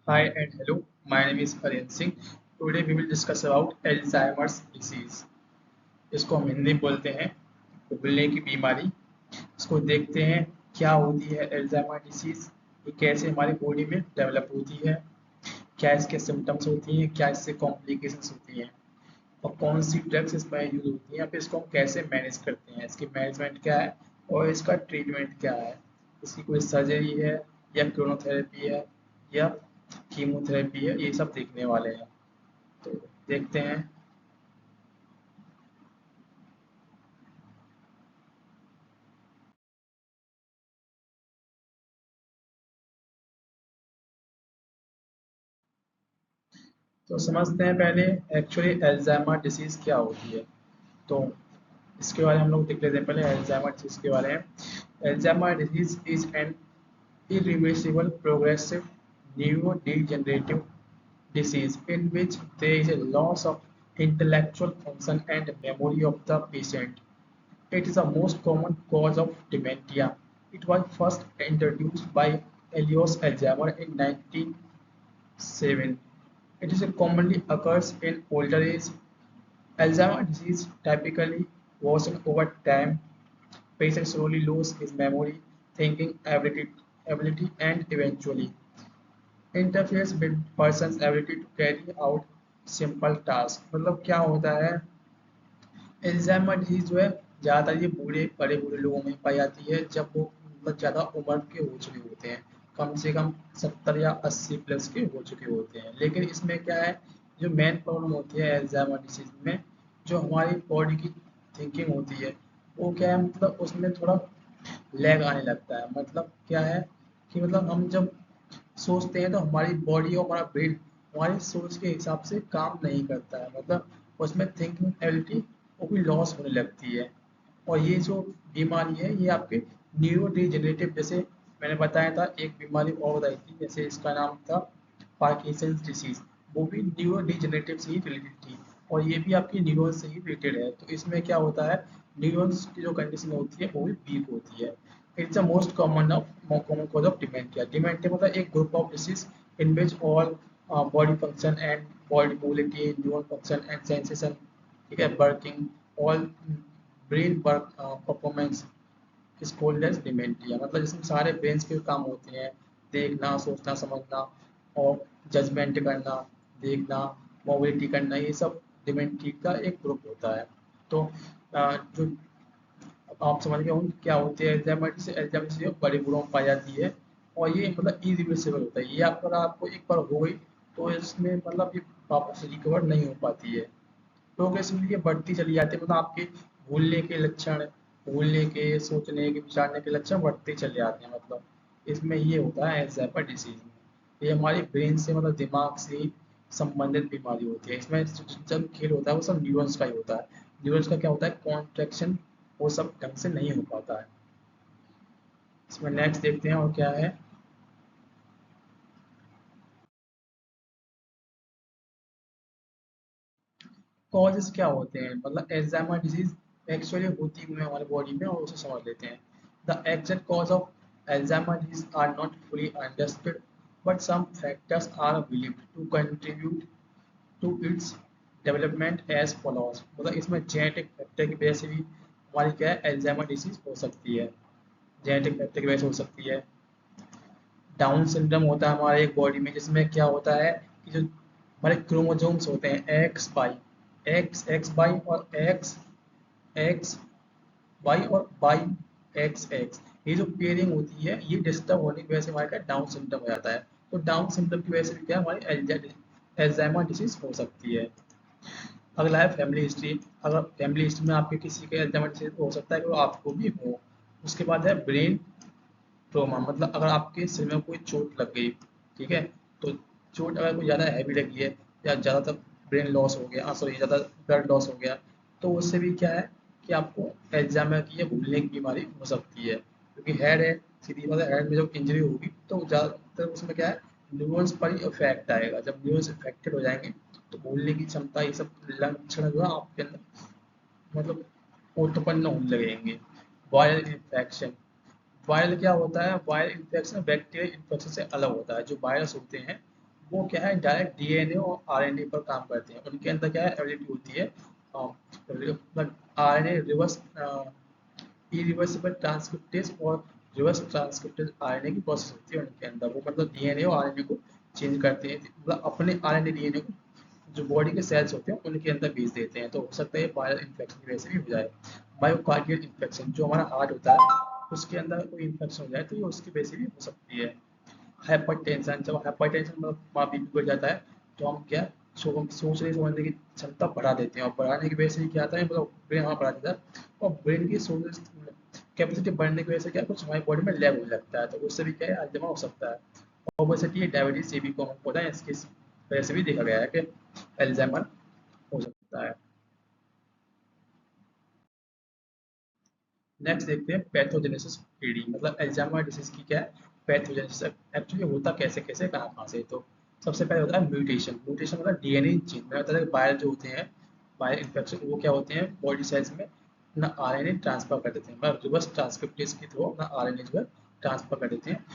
Hi and hello, my name is Aryan Singh. Today we will discuss about Alzheimer's disease. इसको हम हिंदी में बोलते हैं भूलने की बीमारी। इसको देखते हैं क्या होती है एल्जाइमर डिसीज, ये कैसे हमारी बॉडी में डेवलप होती है, क्या इसके सिम्टम्स होती हैं, क्या इससे कॉम्प्लिकेशंस होती हैं और कौन सी ड्रग्स इसमें यूज होती हैं या फिर इसको हम कैसे मैनेज करते हैं, इसकी मैनेजमेंट क्या है और इसका ट्रीटमेंट क्या है। इसकी कोई सर्जरी है या क्रोनोथेरेपी है या कीमोथेरेपी है, ये सब देखने वाले हैं। तो देखते हैं। तो समझते हैं पहले एक्चुअली एल्जाइमर डिसीज क्या होती है। तो इसके बारे में हम लोग देख लेते हैं पहले एल्जाइमर डिसीज के बारे में। Alzheimer disease is an irreversible progressive neurodegenerative disease in which there is a loss of intellectual function and memory of the patient. It is the most common cause of dementia. It was first introduced by Elias Alzheimer in 1907. It is commonly occurs in older age. Alzheimer's disease typically worsens over time. Patient slowly lose his memory, thinking ability and eventually interferes with person's ability to carry out simple task। मतलब क्या होता है, Alzheimer disease जो है ज़्यादातर ये बूढ़े बड़े बूढ़े लोगों में पाई जाती है जब वो मतलब ज़्यादा उम्र के हो चुके होते हैं, कम से कम 70 या 80 प्लस के हो चुके होते हैं। लेकिन इसमें क्या है, जो मेन प्रॉब्लम होती है एल्जाइमर डिसीज में, जो हमारी बॉडी की थिंकिंग होती है वो क्या है, मतलब उसमें थोड़ा लैग आने लगता है। मतलब क्या है कि मतलब हम जब सोचते हैं तो हमारी बॉडी और हमारा ब्रेन हमारी सोच के हिसाब से काम नहीं करता है। मतलब उसमें थिंकिंग एबिलिटी वो भी लॉस होने लगती है। और ये जो बीमारी है ये आपके न्यूरो डिजेनरेटिव, जैसे मैंने बताया था एक बीमारी और बताई थी, जैसे इसका नाम था पार्किंसंस डिसीज, वो भी न्यूरो डिजेनरेटिव से ही रिलेटेड थी और ये भी आपकी न्यूरॉन से ही रिलेटेड है। तो इसमें क्या होता है, न्यूरॉन्स की जो कंडीशन होती है वो भी वीक होती है। It's the most common cause of dementia. Dementia मतलब एक group of disease in which all body function and body mobility, neural function and sensation, ठीक है, working, all brain work performance is called as dementia. मतलब इसमें सारे brain के काम होते हैं, देखना, सोचना, समझना और जजमेंट करना, देखना, मोबिलिटी करना, ये सब डिमेंटी का एक ग्रुप होता है। तो जो आप समझ गए होंगे क्या होती है एल्जाइमर डिसीज। एल्जाइमर डिसीज बड़े बूढ़ों में पाई जाती है और ये मतलब इरिवर्सिबल होता है। ये अगर आपको एक बार हो गई तो इसमें मतलब ये वापस रिकवर नहीं हो पाती है। प्रोग्रेसिवली ये बढ़ती चली जाती है, मतलब आपके भूलने के लक्षण, भूलने के, सोचने के, विचारने के लक्षण बढ़ते चले जाते हैं। मतलब इसमें ये होता है एल्जाइमर डिसीज में। ये हमारी ब्रेन से मतलब दिमाग से ही संबंधित बीमारी होती है। इसमें जब खेल होता है वो सब न्यूरॉन्स का ही होता है। न्यूरॉन्स का क्या होता है, कॉन्ट्रैक्शन वो सब ढंग से नहीं हो पाता है। इसमें नेक्स्ट देखते हैं और क्या है। कॉजेस क्या होते हैं, मतलब एल्जाइमर डिजीज एक्चुअली होती हुई है हमारे बॉडी में और उसे समझ लेते हैं। The exact cause of Alzheimer disease are not fully understood, but some factors are believed to contribute to its development as follows. मतलब इसमें जेनेटिक फैक्टर की वजह से भी हमारी क्या है एल्जाइमर डिसीज हो सकती है, जेनेटिक फैक्टर की वजह से हो सकती है। डाउन सिंड्रोम होता है हमारे एक बॉडी में, जिसमें क्या होता है कि जो हमारे क्रोमोसोम्स होते हैं x by, x x by और एक्स एक्स वाई और वाई एक्स एक्स, ये जो पेयरिंग होती है ये डिस्टर्ब होने की वजह से हमारे क्या डाउन सिंड्रोम हो जाता है। तो डाउन सिंड्रोम की वजह से भी क्या हमारी एल्जाइमर डिसीज हो सकती है। अगला है फैमिली हिस्ट्री। अगर फैमिली हिस्ट्री में आपके किसी के एल्जाइमर डिसीज हो सकता है कि वो आपको भी हो। उसके बाद है ब्रेन ट्रोमा, मतलब अगर आपके सिर में कोई चोट लग गई, ठीक है, तो चोट अगर कोई ज़्यादा हैवी लगी है या ज़्यादातर ब्रेन लॉस हो गया, सॉरी ज़्यादा ब्लड लॉस हो गया, तो उससे भी क्या है कि आपको एल्जाइमर की या भूलने की बीमारी हो सकती है। क्योंकि हेड है, सीधी मतलब हेड में जब इंजरी होगी तो ज़्यादातर उसमें क्या है, न्यूरॉन्स पर ही इफेक्ट आएगा। जब न्यूरॉन्स इफेक्टेड हो जाएंगे तो भूलने की क्षमता, ये सब लक्षण जो है आपके अंदर मतलब उत्पन्न होने लगेंगे। वायरल इन्फेक्शन, वायरल क्या होता है, वायरल इन्फेक्शन बैक्टीरियल इन्फेक्शन से अलग होता है। जो वायरस होते हैं वो क्या है डायरेक्ट डीएनए और आरएनए पर काम करते हैं। उनके अंदर क्या है एबिलिटी होती है आरएनए रिवर्स इरिवर्सिबल ट्रांसक्रिप्टेज और रिवर्स ट्रांसक्रिप्टेज आरएनए की प्रोसेस होती है उनके अंदर। वो मतलब डीएनए और आरएनए को चेंज करते हैं, मतलब अपने आरएनए डीएनए को जो बॉडी के सेल्स होते हैं उनके अंदर भेज देते हैं। तो हो सकता है वायरल इन्फेक्शन की वजह से भी हो जाए। मायोकार्डियल इन्फेक्शन, जो हमारा हार्ट होता है उसके अंदर कोई इन्फेक्शन हो जाए तो ये उसकी वजह से भी हो सकती है। हाइपरटेंशन, जब हाइपरटेंशन मतलब हमारा बीपी बढ़ जाता है तो हम क्या सोचने समझने की क्षमता बढ़ा देते हैं, और बढ़ाने की वजह से क्या आता है मतलब ब्रेन हमारा बढ़ा देता है, और ब्रेन की सोच कैपेसिटी बढ़ने की वजह से क्या कुछ हमारी बॉडी में लैग होने लगता है, तो उससे भी क्या है अल्जाइमर हो सकता है। ओबेसिटी डायबिटीज ये भी कॉमन होता है, इसकी वजह से भी देखा गया है कि अल्जाइमर हो सकता है। नेक्स्ट देखते हैं पैथोजेनेसिस पीडी, मतलब अल्जाइमर डिसीज की क्या है पैथोजेनेसिस एक्चुअली होता कैसे कैसे कहाँ कहाँ से। तो सबसे पहले होता है म्यूटेशन। म्यूटेशन मतलब डीएनए चेंज, मैं बता दें वायरल जो होते हैं वायरल इन्फेक्शन वो क्या होते हैं बॉडी सेल्स में अपना आरएनए ट्रांसफर कर देते हैं, मतलब रिवर्स ट्रांसक्रिप्टेज के थ्रू अपना आरएनए जो है ट्रांसफर कर देते हैं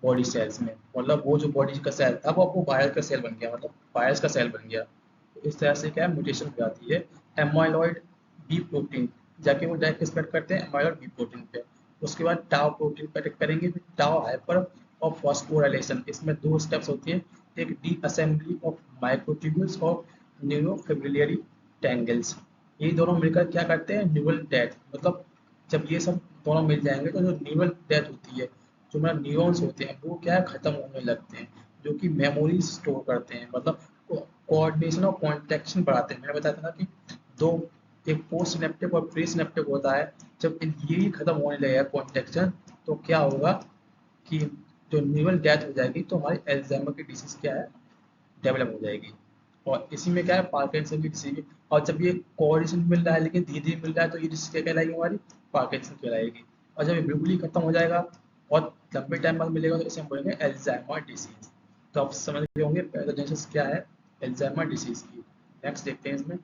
बॉडी सेल्स में। मतलब वो जो बॉडी का सेल था वो वायरस का सेल बन गया, मतलब वायरस का सेल बन गया। तो इस तरह से क्या है म्यूटेशन हो जाती है। एमाइलॉइड बी प्रोटीन जाके वो डायरेक्ट स्प्रेड करते हैं एमाइलॉइड बी प्रोटीन पे। उसके बाद टाउ प्रोटीन पर अटैक करेंगे, फिर टाउ हाइपर और फॉस्फोराइलेशन, इसमें दो स्टेप्स होती हैं। एक डी असेंबली ऑफ माइक्रोट्यूब्यूल्स और न्यूरोफिब्रिलरी टैंगल्स। ये दोनों मिलकर क्या करते हैं न्यूरल डेथ, मतलब जब ये सब दोनों मिल जाएंगे तो जो न्यूरल डेथ होती है, जो हमारे न्यूरॉन्स होते हैं वो क्या है खत्म होने लगते हैं, जो कि मेमोरी स्टोर करते हैं, मतलब कोऑर्डिनेशन और कॉन्ट्रैक्शन बढ़ाते हैं। मैंने बताया था ना कि दो एक पोस्ट सिनेप्टिक और प्री सिनेप्टिक होता है। जब ये ही खत्म होने लगेगा कॉन्ट्रैक्शन तो क्या होगा कि जो न्यूरल डेथ हो जाएगी तो हमारी एल्जाइमर की डिसीज क्या है डेवलप हो जाएगी। और इसी में क्या है पार्किंसन की डिसीज। और जब ये कोऑर्डिनेशन मिल रहा है लेकिन धीरे धीरे मिल रहा है तो ये डिसीज क्या कहलाएगी हमारी पार्किंसन कहलाएगी। और जब ये बिल्कुल ही खत्म हो जाएगा बहुत लंबे टाइम बाद मिलेगा तो इसे हम बोलेंगे एल्जाइमर डिसीज। तो आप समझ गए होंगे पैथोजेनेसिस क्या है एल्जाइमर डिसीज की। नेक्स्ट देखते हैं इसमें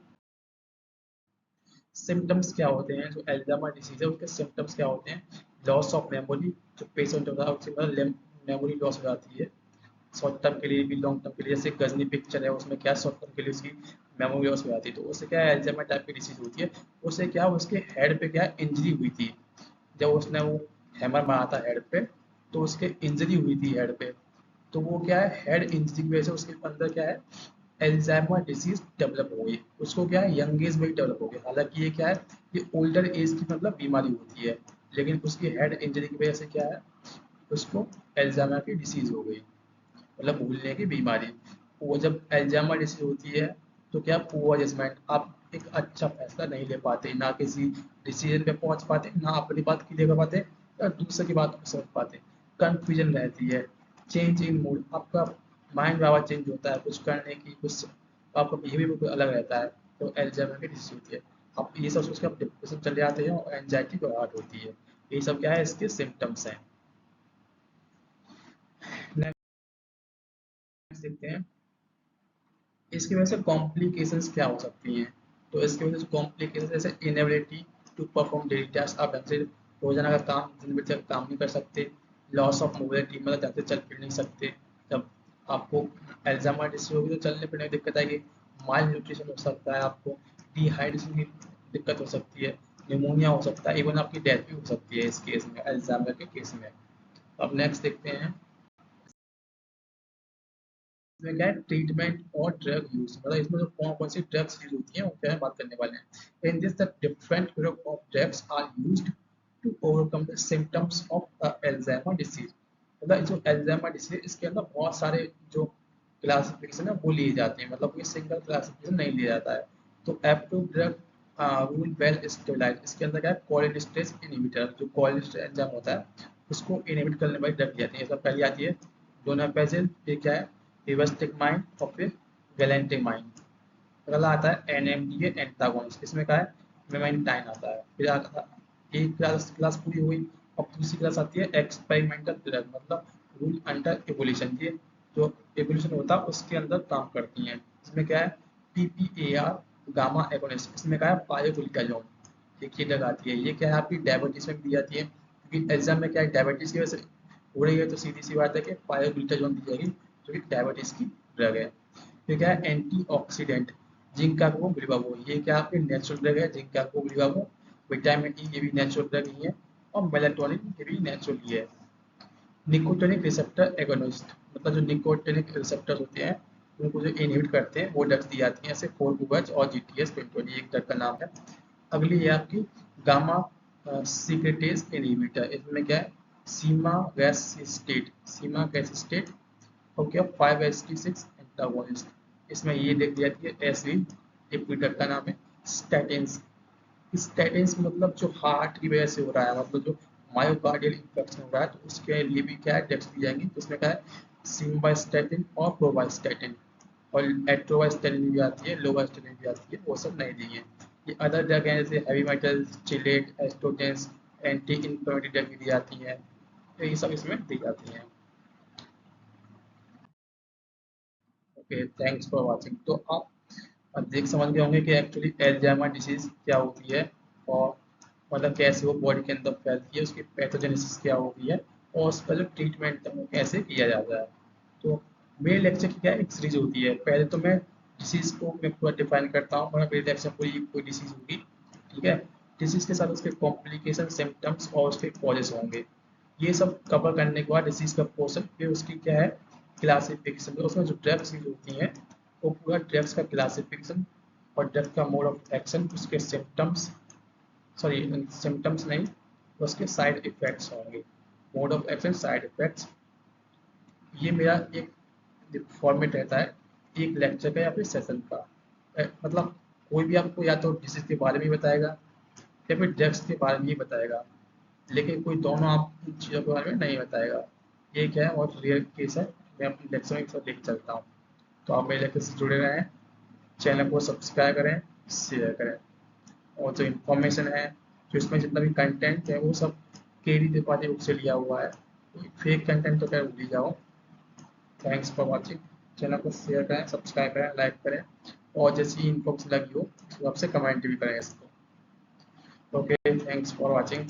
सिम्टम्स क्या होते हैं। जो एल्जाइमर डिसीज है उसके सिम्टम्स क्या होते हैं। लॉस ऑफ मेमोरी, जो पेशेंट होता है उसकी मतलब मेमोरी लॉस हो जाती है शॉर्ट टर्म के लिए भी लॉन्ग टर्म के लिए। जैसे गजनी पिक्चर है उसमें क्या शॉर्ट टर्म के लिए उसकी मेमोरी लॉस हो जाती है, तो उससे क्या है एल्जाइमर टाइप की डिसीज होती है। उससे क्या उसके हेड पे क्या इंजरी हुई थी, जब उसने वो हैमर मारा था हेड पे तो उसके इंजरी हुई थी हेड पे। तो वो क्या है हेड इंजरी की वजह से उसके अंदर क्या है एल्जाइमर डिसीज डेवलप हो गई। उसको क्या है यंग एज में ही डेवलप हो गया, हालांकि ये क्या है ये ओल्डर एज की मतलब बीमारी होती है, लेकिन उसकी हेड इंजरी की वजह से क्या है उसको एल्जाइमर की डिसीज हो गई, मतलब भूलने की बीमारी। वो जब एल्जाइमर डिसीज होती है तो क्या पुअर जजमेंट, आप एक अच्छा फैसला नहीं ले पाते, ना किसी डिसीजन पे पहुंच पाते, ना अपनी बात क्लियर कर पाते या दूसरे की बात को समझ पाते। कंफ्यूजन रहती है। चेंज इन मूड, आपका माइंड बार चेंज होता है कुछ करने की, कुछ आपका बिहेवियर बिल्कुल अलग रहता है। तो एल्जाइमर की डिसीज होती है। आप ये सब सोच के आप डिप्रेशन चले जाते हैं और एंजाइटी बढ़ाहट होती है। ये सब क्या है इसके सिम्टम्स हैं। नेक्स्ट देखते हैं इसकी वजह से कॉम्प्लिकेशंस क्या हो सकती हैं। तो इसकी वजह से कॉम्प्लिकेशन जैसे inability to perform daily task, आप ढंग से रोजाना का काम दिन भर तक काम नहीं कर सकते। लॉस ऑफ मोबिलिटी, मतलब ढंग से चल फिर नहीं सकते। जब आपको एल्जाइमर डिसीज होगी तो चलने फिरने में दिक्कत आएगी। माइल न्यूट्रिशन हो सकता है, आपको डिहाइड्रेशन की दिक्कत हो सकती है, निमोनिया हो सकता है, इवन आपकी डेथ भी हो सकती है इस केस में एल्जाइमर के केस में। अब नेक्स्ट देखते हैं इसमें क्या है ट्रीटमेंट और ड्रग यूज, मतलब इसमें जो कौन कौन सी ड्रग्स यूज होती हैं वो क्या है बात करने वाले हैं। In this the different group of drugs are used to overcome the symptoms of Alzheimer disease. मतलब जो एल्जाइमर डिसीज इसके अंदर बहुत सारे जो क्लासिफिकेशन है वो लिए जाते हैं, मतलब कोई सिंगल क्लासिफिकेशन नहीं लिया जाता है। तो एप्टो ड्रग रूल वेल स्टेबलाइज, इसके अंदर क्या है कोलिनेस्टेरेज इनहिबिटर, जो कोलिनेस्टेरेज एंजाइम होता है उसको इनहिबिट करने वाली ड्रग दी जाती है। इसमें पहली आती है डोनापेजिल, फिर क्या है रिवर्स्टिकमाइन और फिर गैलेंटिमाइन। अगला आता है एनएमडीए एंटागोनिस्ट, इसमें क्या है मेमेंटाइन आता है। फिर आता एक क्लास क्लास पूरी हुई। अब दूसरी क्लास आती है एक्सपेरिमेंटल ड्रग, मतलब रूल अंडर एवोल्यूशन, ये जो एवोल्यूशन होता है उसके अंदर काम करती हैं। इसमें क्या है पीपीएआर गामा एगोनिस्ट, इसमें क्या है पायोग्लूटाजोन एक ही ड्रग आती है। ये क्या है आपकी डायबिटीज में दी जाती है, क्योंकि एग्जाम में क्या है डायबिटीज की वजह से हो रही है तो सीधी सी बात है कि पायोग्लूटाजोन दी जाएगी जो कि डायबिटीज की ड्रग है। फिर क्या है एंटीऑक्सीडेंट, जिंक कार्बो बिल्बाओ, ये क्या आपकी नेचुरल ड्रग है जिंक कार्बो बिल्बाओ। विटामिन ई ये भी नेचुरल ड्रग ही है, और मेलाटोनिन ये भी नेचुरल ही है। निकोटिनिक रिसेप्टर एगोनिस्ट, मतलब जो निकोटिनिक रिसेप्टर होते हैं उनको जो इनहिबिट करते हैं वो ड्रग्स दी जाती हैं, जैसे फोरबुबज और जीटीएस 2020 एक ड्रग का नाम है। अगली है आपकी गामा सीक्रेटेज इनहिबिटर, इसमें क्या है सीमा गैसिस्टेट और क्या 5-HT6 एंटागोनिस्ट, इसमें ये देख दिया कि एसवी एक ड्रग का नाम है। स्टैटिन्स, स्टैटिन्स मतलब जो हार्ट की वजह से हो रहा है, मतलब जो मायोकार्डियल इंफेक्शन हो रहा है, तो उसके लिए भी क्या है ड्रग्स दी जाएंगी, तो उसमें क्या है सिम्वास्टैटिन और प्रोवास्टैटिन, और एट्रोवास्टैटिन भी आती है, लोवास्टैटिन भी आती है, वो सब नहीं दी है। ये अदर ड्रग हैं जैसे heavy metals, chelate, oestrogens, anti inflammatory drug भी दी जाती हैं, तो ये सब इसमें दी जाती हैं। Okay, thanks for watching. तो आप अब देख समझ गए होंगे कि एक्चुअली एल्जाइमर डिसीज क्या होती है, और मतलब कैसे वो बॉडी के अंदर फैलती है, उसकी पैथोजेनेसिस क्या होती है, और उसका जो ट्रीटमेंट है वो कैसे किया जाता है। तो मेरे लेक्चर की क्या एक सीरीज होती है, पहले तो मैं डिसीज को मैं पूरा डिफाइन करता हूँ, मतलब मेरे लेक्चर पूरी कोई डिसीज होगी, ठीक है। डिसीज के साथ उसके कॉम्प्लिकेशन, सिम्टम्स और उसके कॉजेस होंगे, ये सब कवर करने के बाद डिसीज का पोर्शन, फिर उसकी क्या है क्लासिफिकेशन, उसमें जो ड्रग्स यूज होती हैं वो पूरा ड्रग्स का क्लासिफिकेशन और ड्रग का मोड ऑफ एक्शन, उसके सिम्टम्स, सॉरी सिम्टम्स नहीं, उसके साइड इफेक्ट्स होंगे, mode of action, side effects. ये मेरा एक फॉर्मेट रहता है एक लेक्चर का या फिर सेशन का। मतलब कोई भी आपको या तो डिसीज के बारे में बताएगा या फिर ड्रग्स के बारे में ही बताएगा, लेकिन कोई दोनों आप इन चीज़ों के बारे में नहीं बताएगा। ये क्या है बहुत रेयर केस है, मैं अपने लेक्चर में सब लेके चलता हूँ। तो आप मेरे लेक्चर से जुड़े रहें, चैनल को सब्सक्राइब करें, शेयर करें, और जो इन्फॉर्मेशन है, जो इसमें जितना भी कंटेंट है वो सब केडी त्रिपाठी बुक से लिया हुआ है, फेक कंटेंट तो क्या भूल ही जाओ। Thanks for watching. चैनल को शेयर करें, सब्सक्राइब करें, लाइक करें, और जैसी इन्फॉर्मेशन लगी हो तो आपसे कमेंट भी करें इसको। Okay, thanks for watching.